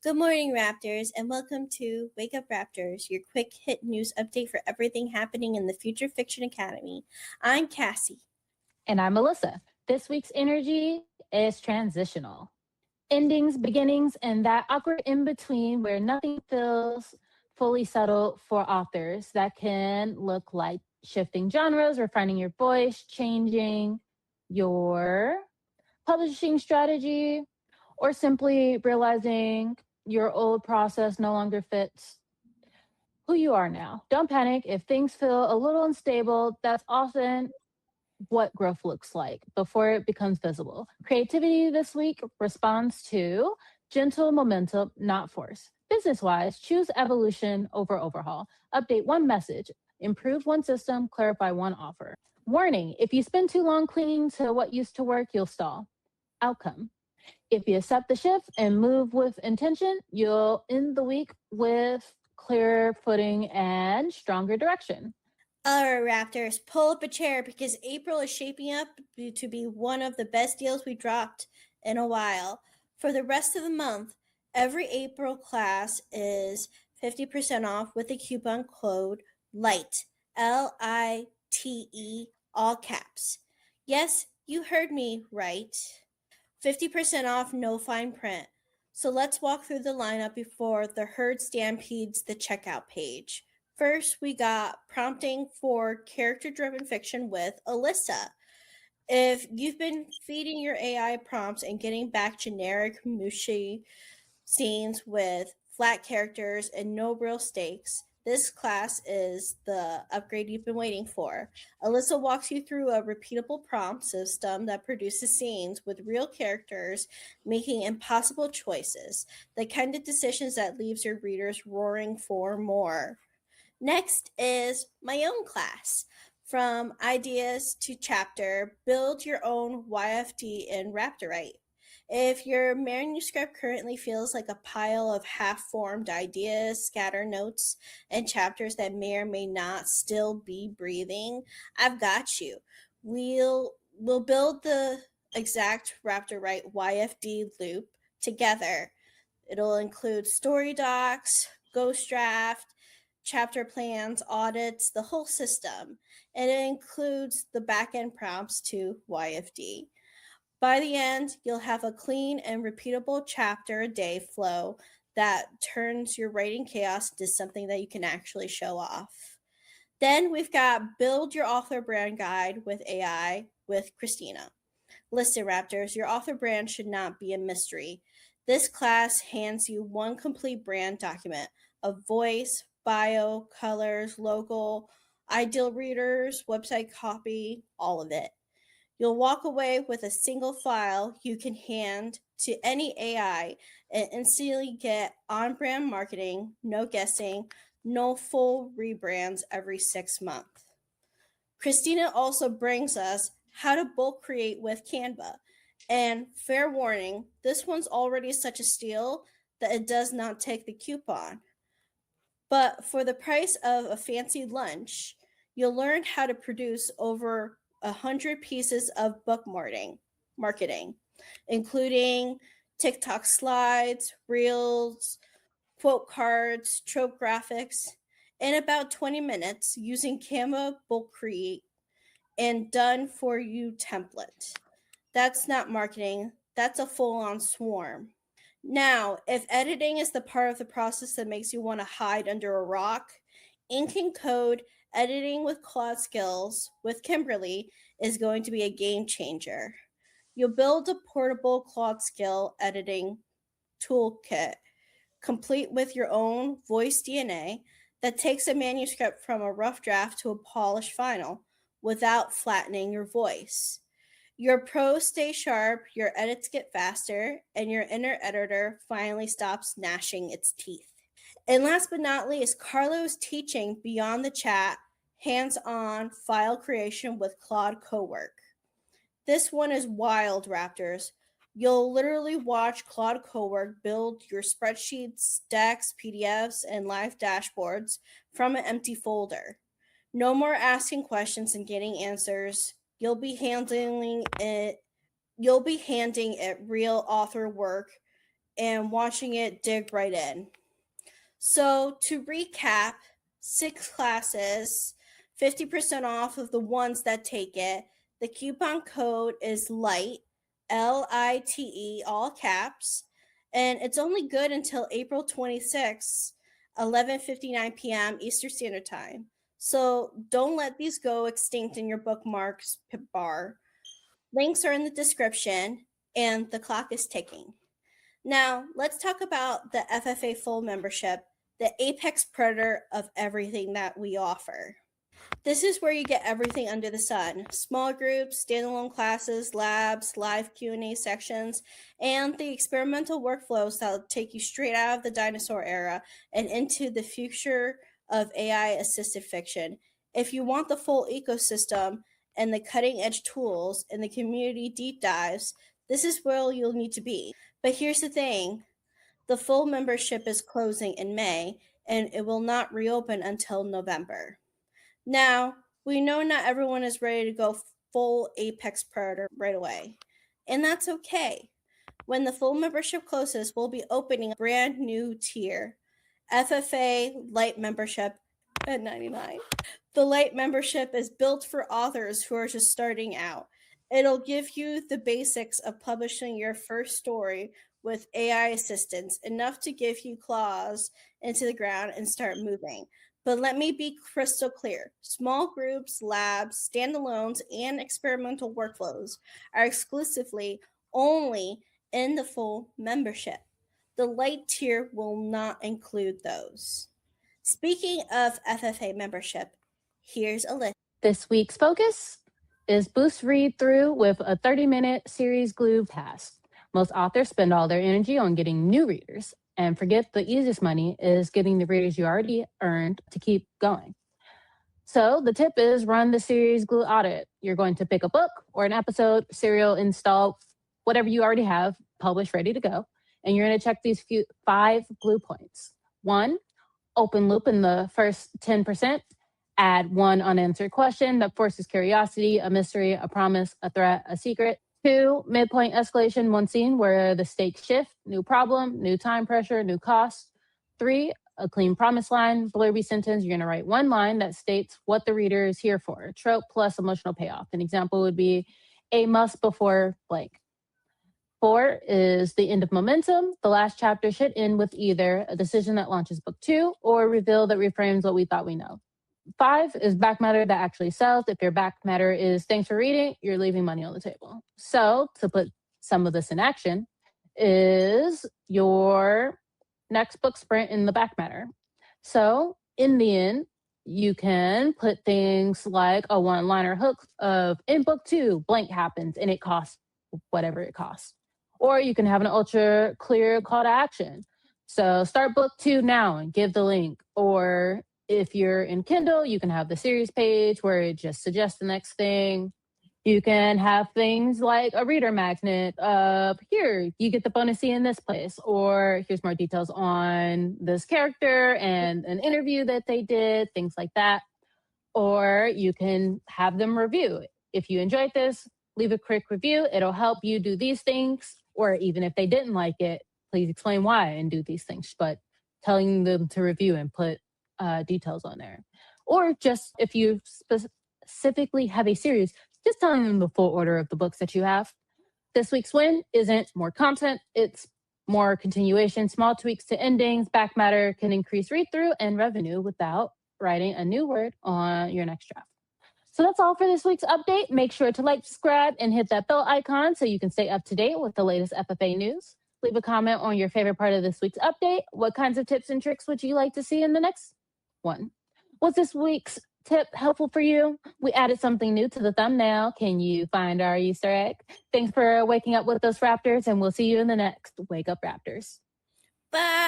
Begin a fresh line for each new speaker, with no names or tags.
Good morning, Raptors, and welcome to Wake Up Raptors, your quick hit news update for everything happening in the Future Fiction Academy. I'm Cassie.
And I'm Alyssa. This week's energy is transitional. Endings, beginnings, and that awkward in between where nothing feels fully settled for authors. That can look like shifting genres, refining your voice, changing your publishing strategy, or simply realizing your old process no longer fits who you are now. Don't panic if things feel a little unstable. That's often what growth looks like before it becomes visible. Creativity this week responds to gentle momentum, not force. Business wise, choose evolution over overhaul. Update one message, improve one system, clarify one offer. Warning, if you spend too long clinging to what used to work, you'll stall. Outcome, if you accept the shift and move with intention, you'll end the week with clearer footing and stronger direction.
All right, Raptors, pull up a chair because April is shaping up to be one of the best deals we dropped in a while. For the rest of the month, every April class is 50% off with the coupon code LIGHT, LITE, all caps. Yes, you heard me right. 50% off, no fine print. So let's walk through the lineup before the herd stampedes the checkout page. First, we got prompting for character-driven fiction with Alyssa. If you've been feeding your AI prompts and getting back generic mushy scenes with flat characters and no real stakes, this class is the upgrade you've been waiting for. Alyssa walks you through a repeatable prompt system that produces scenes with real characters making impossible choices, the kind of decisions that leaves your readers roaring for more. Next is my own class. From ideas to chapter, build your own YFD in RaptorWrite. If your manuscript currently feels like a pile of half-formed ideas, scatter notes, and chapters that may or may not still be breathing, I've got you. We'll build the exact RaptorWrite YFD loop together. It'll include story docs, ghost draft, chapter plans, audits, the whole system. And it includes the backend prompts to YFD. By the end, you'll have a clean and repeatable chapter a day flow that turns your writing chaos into something that you can actually show off. Then we've got Build Your Author Brand Guide with AI with Christina. Listen, Raptors, your author brand should not be a mystery. This class hands you one complete brand document of voice, bio, colors, logo, ideal readers, website copy, all of it. You'll walk away with a single file you can hand to any AI and instantly get on-brand marketing, no guessing, no full rebrands every 6 months. Christina also brings us how to bulk create with Canva. And fair warning, this one's already such a steal that it does not take the coupon. But for the price of a fancy lunch, you'll learn how to produce over 100 pieces of book marketing, including TikTok slides, reels, quote cards, trope graphics, in about 20 minutes using Canva Bulk Create and done for you template. That's not marketing, that's a full on swarm. Now, if editing is the part of the process that makes you want to hide under a rock, ink and code editing with Claude Skills with Kimberly is going to be a game changer. You'll build a portable Claude Skill editing toolkit, complete with your own voice DNA, that takes a manuscript from a rough draft to a polished final without flattening your voice. Your pros stay sharp, your edits get faster, and your inner editor finally stops gnashing its teeth. And last but not least, Carlo's teaching Beyond the Chat, hands-on file creation with Claude Cowork. This one is wild, Raptors. You'll literally watch Claude Cowork build your spreadsheets, decks, PDFs, and live dashboards from an empty folder. No more asking questions and getting answers. You'll be handing it real author work and watching it dig right in. So to recap, 6 classes, 50% off of the ones that take it. The coupon code is LIGHT, LITE, all caps, and it's only good until April 26th, 11:59 p.m. Eastern Standard Time. So don't let these go extinct in your bookmarks bar. Links are in the description, and the clock is ticking. Now, let's talk about the FFA full membership, the apex predator of everything that we offer. This is where you get everything under the sun: small groups, standalone classes, labs, live Q&A sections, and the experimental workflows that will take you straight out of the dinosaur era and into the future of AI-assisted fiction. If you want the full ecosystem and the cutting-edge tools and the community deep dives, this is where you'll need to be. But here's the thing. The full membership is closing in May, and it will not reopen until November. Now, we know not everyone is ready to go full Apex Predator right away, and that's okay. When the full membership closes, we'll be opening a brand new tier, FFA Light Membership at $99. The Light Membership is built for authors who are just starting out. It'll give you the basics of publishing your first story with AI assistance, enough to give you claws into the ground and start moving. But let me be crystal clear. Small groups, labs, standalones, and experimental workflows are exclusively only in the full membership. The light tier will not include those. Speaking of FFA membership, here's a list.
This week's focus is boost read through with a 30-minute series glue task. Most authors spend all their energy on getting new readers and forget the easiest money is getting the readers you already earned to keep going. So the tip is run the series glue audit. You're going to pick a book or an episode, serial, install, whatever you already have, published, ready to go. And you're going to check these 5 glue points. 1, open loop in the first 10%. Add 1 unanswered question that forces curiosity, a mystery, a promise, a threat, a secret. 2, midpoint escalation, 1 scene where the stakes shift, new problem, new time pressure, new cost. 3, a clean promise line, blurby sentence. You're going to write 1 line that states what the reader is here for, trope plus emotional payoff. An example would be a must before blank. 4 is the end of momentum. The last chapter should end with either a decision that launches book 2 or a reveal that reframes what we thought we know. 5 is back matter that actually sells. If your back matter is thanks for reading, you're leaving money on the table. So to put some of this in action is your next book sprint in the back matter. So in the end, you can put things like a 1-liner hook of in book 2, blank happens and it costs whatever it costs. Or you can have an ultra clear call to action. So start book 2 now and give the link. Or if you're in Kindle, you can have the series page where it just suggests the next thing. You can have things like a reader magnet. Here, you get the bonus C in this place. Or here's more details on this character and an interview that they did, things like that. Or you can have them review. If you enjoyed this, leave a quick review. It'll help you do these things. Or even if they didn't like it, please explain why and do these things. But telling them to review and put details on there. Or just if you specifically have a series, just telling them the full order of the books that you have. This week's win isn't more content, it's more continuation. Small tweaks to endings, back matter can increase read through and revenue without writing a new word on your next draft. So that's all for this week's update. Make sure to like, subscribe, and hit that bell icon so you can stay up to date with the latest FFA news. Leave a comment on your favorite part of this week's update. What kinds of tips and tricks would you like to see in the next one? Was this week's tip helpful for you? We added something new to the thumbnail. Can you find our Easter egg? Thanks for waking up with us, Raptors, and we'll see you in the next Wake Up Raptors.
Bye.